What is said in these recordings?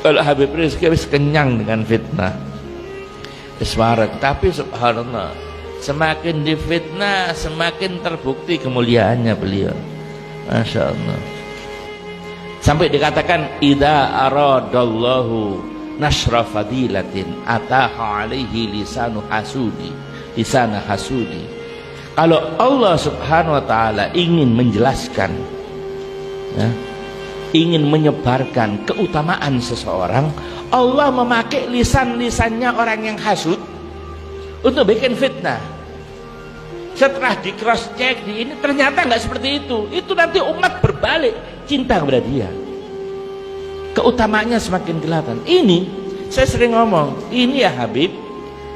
Kalau Habib Rizki wis kenyang dengan fitnah, wis marek. Tapi subhanallah, semakin difitnah semakin terbukti kemuliaannya beliau. Masya Allah. Sampai dikatakan idza aradallahu nasra fadilatin ataha alaihi lisanu hasudi, lisana hasudi. Kalau Allah subhanahu wa ta'ala ingin menjelaskan, ya, ingin menyebarkan keutamaan seseorang, Allah memakai lisan-lisannya orang yang hasud untuk bikin fitnah. Setelah di cross check di ini ternyata nggak seperti itu nanti umat berbalik cinta kepada dia, keutamaannya semakin kelihatan. Ini saya sering ngomong, ini ya Habib,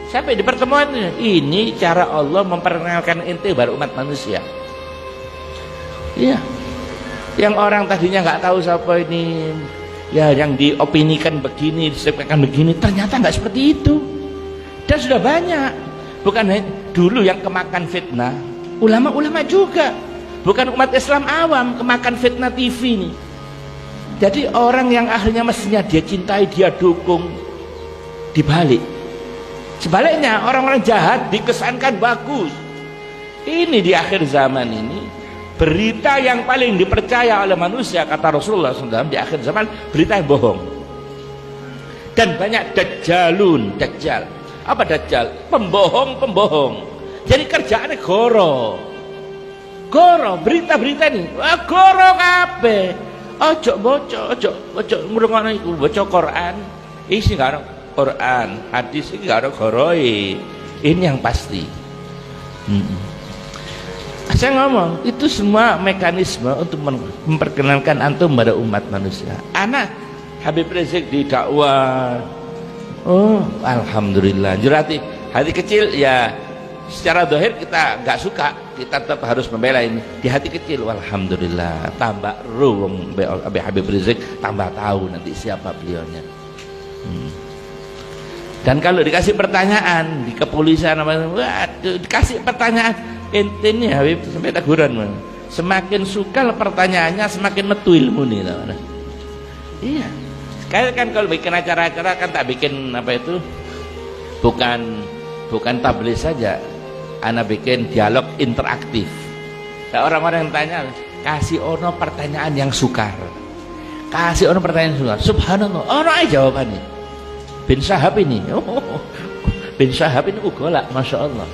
sampai di pertemuan ini cara Allah memperkenalkan ente baru umat manusia. Iya, yang orang tadinya nggak tahu siapa ini, ya yang diopinikan begini, disebutkan begini, ternyata nggak seperti itu. Dan sudah banyak, bukan dulu yang kemakan fitnah, ulama-ulama juga, bukan umat Islam awam kemakan fitnah TV ini. Jadi orang yang akhirnya mestinya dia cintai, dia dukung, dibalik. Sebaliknya orang-orang jahat dikesankan bagus. Ini di akhir zaman ini berita yang paling dipercaya oleh manusia, kata Rasulullah SAW, di akhir zaman berita yang bohong. Dan banyak dajjalun, dajjal. Apa dajjal? Pembohong-pembohong. Jadi kerjaannya goro, berita-berita ini, goro kabeh. Ojo ngrungokno iku, baca Quran, isi karo Quran, hadis iki karo goroe. Ini yang pasti. Saya ngomong, itu semua mekanisme untuk memperkenalkan antum pada umat manusia. Anak Habib Rizik didakwah, oh alhamdulillah. Jurati hati kecil ya, secara zahir kita nggak suka, kita tetap harus membela ini. Di hati kecil, alhamdulillah, tambah ruang Habib Rizik, tambah tahu nanti siapa beliaunya. Dan kalau dikasih pertanyaan di kepolisian, waduh, dikasih pertanyaan, ente nih Habib sampai teguran, semakin sukal pertanyaannya semakin metu ilmu nih. Iya. Kayak kan kalau bikin acara-acara kan tak bikin apa itu, bukan tabligh saja, ana bikin dialog interaktif. Nah, orang-orang yang tanya, kasih ono pertanyaan yang sukar, kasih ono pertanyaan yang sukar. Subhanallah, ono aja jawabannya. Bin Syahab ini, Bin Syahab ini ugolak, masya Allah.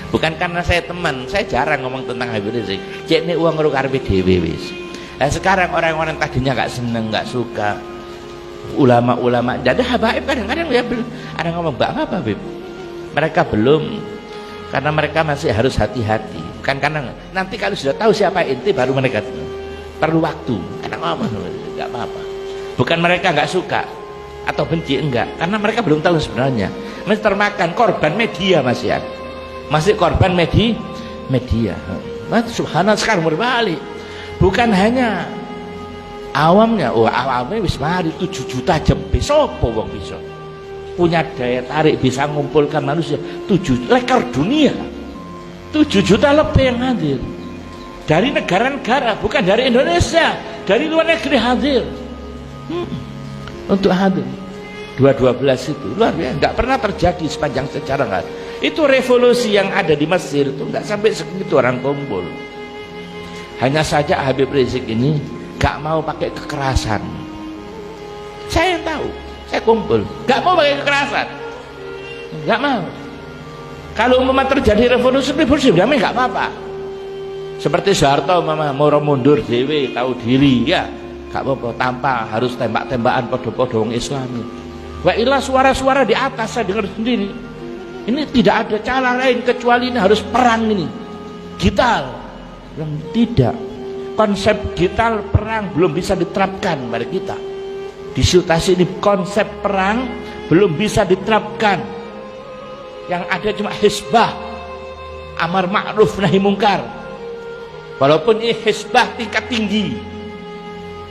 Bukan karena saya teman, saya jarang ngomong tentang Habib Rizik. Cek nih uang ngeruk karpe dewe wis. Nah, sekarang orang-orang tadinya nggak seneng, nggak suka, ulama-ulama, jadi habaib kadang-kadang ya ada ngomong apa Habib. Mereka belum, karena mereka masih harus hati-hati. Bukan karena nanti kalau sudah tahu siapa inti baru mereka perlu waktu. Kadang ngomong nggak apa-apa. Bukan mereka nggak suka atau benci, enggak, karena mereka belum tahu sebenarnya. Masih termakan korban media, masih korban media. Mas subhanallah, sekarang berbalik. Bukan hanya awamnya, awamnya wis mari 7 juta jempe, sopo wong bisa punya daya tarik bisa mengumpulkan manusia 7 rekor dunia, 7 juta lebih yang hadir dari negara-negara, bukan dari Indonesia, dari luar negeri hadir untuk hadir. 2012 itu luar biasa, nggak pernah terjadi sepanjang sejarah kan. Itu revolusi yang ada di Mesir itu nggak sampai segitu orang kumpul. Hanya saja Habib Rizik ini gak mau pakai kekerasan. Saya yang tahu, saya kumpul, gak mau pakai kekerasan, gak mau. Kalau umpama terjadi revolusi damai gak apa-apa. Seperti Soeharto mau mundur dewe, tahu diri, ya gak apa-apa, tanpa harus tembak-tembakan podo-podo wong Islami. Wa ilah suara-suara di atas saya dengar sendiri. Ini tidak ada cara lain kecuali ini harus perang ini, gital. Tidak, konsep gital perang belum bisa diterapkan pada kita di situasi ini. Konsep perang belum bisa diterapkan. Yang ada cuma hisbah, amar ma'ruf nahi mungkar. Walaupun ini hisbah tingkat tinggi,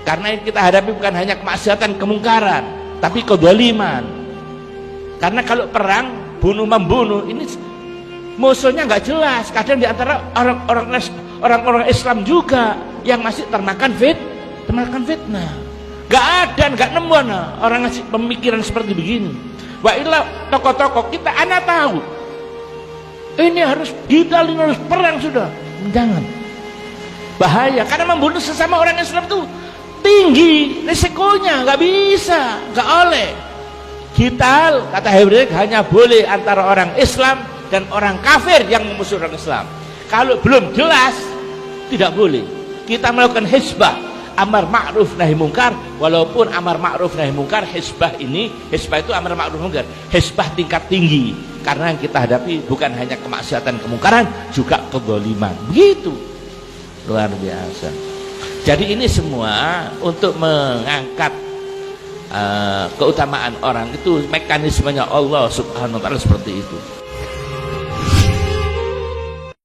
karena yang kita hadapi bukan hanya kemaksiatan, kemungkaran, tapi kezaliman. Karena kalau perang bunuh membunuh ini musuhnya nggak jelas. Kadang di antara orang-orang Islam juga yang masih termakan fitnah. Nggak ada, nggak nemu orang ngasih pemikiran seperti begini. Wa illa tokoh-tokoh kita anak tahu ini harus kita harus perang sudah. Jangan, bahaya, karena membunuh sesama orang Islam itu tinggi risikonya, nggak bisa, nggak oleh. Kita kata Hebrew hanya boleh antara orang Islam dan orang kafir yang memusuhi orang Islam. Kalau belum jelas tidak boleh kita melakukan hisbah, amar ma'ruf nahi mungkar. Walaupun amar ma'ruf nahi mungkar, hisbah itu amar ma'ruf mungkar, hisbah tingkat tinggi, karena yang kita hadapi bukan hanya kemaksiatan kemungkaran, juga kezaliman. Begitu luar biasa. Jadi ini semua untuk mengangkat keutamaan orang, itu mekanismenya Allah Subhanahu wa taala seperti itu.